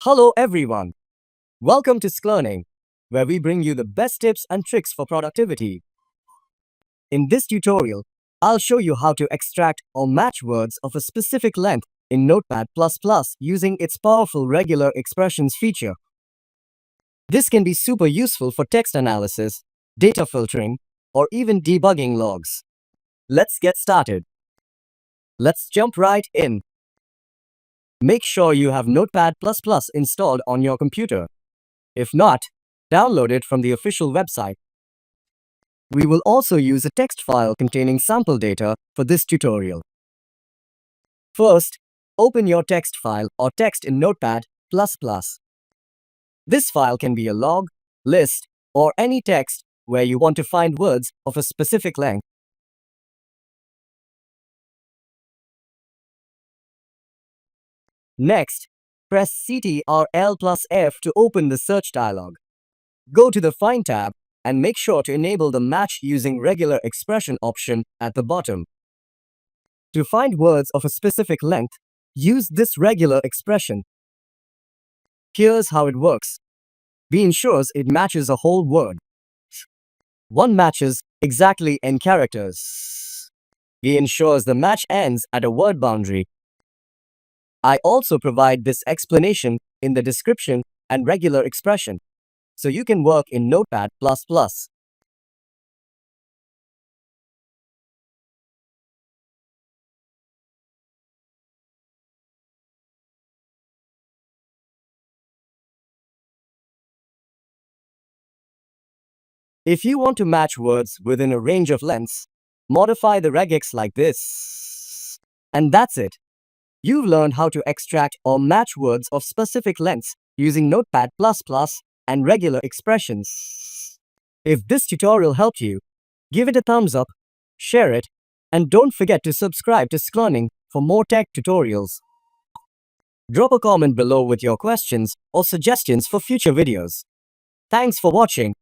Hello everyone. Welcome to Sklearning, where we bring you the best tips and tricks for productivity. In this tutorial, I'll show you how to extract or match words of a specific length in Notepad++ using its powerful regular expressions feature. This can be super useful for text analysis, data filtering, or even debugging logs. Let's get started. Let's jump right in. Make sure you have Notepad++ installed on your computer. If not, download it from the official website. We will also use a text file containing sample data for this tutorial. First, open your text file or text in Notepad++. This file can be a log, list, or any text where you want to find words of a specific length. Next, press Ctrl+F to open the search dialog. Go to the Find tab and make sure to enable the Match using regular expression option at the bottom. To find words of a specific length, use this regular expression. Here's how it works. B ensures it matches a whole word. 1 matches exactly n characters. B ensures the match ends at a word boundary. I also provide this explanation in the description and regular expression, so you can work in Notepad++. If you want to match words within a range of lengths, modify the regex like this. And that's it. You've learned how to extract or match words of specific lengths using Notepad++ and regular expressions. If this tutorial helped you, give it a thumbs up, share it, and don't forget to subscribe to Sklearning for more tech tutorials. Drop a comment below with your questions or suggestions for future videos. Thanks for watching.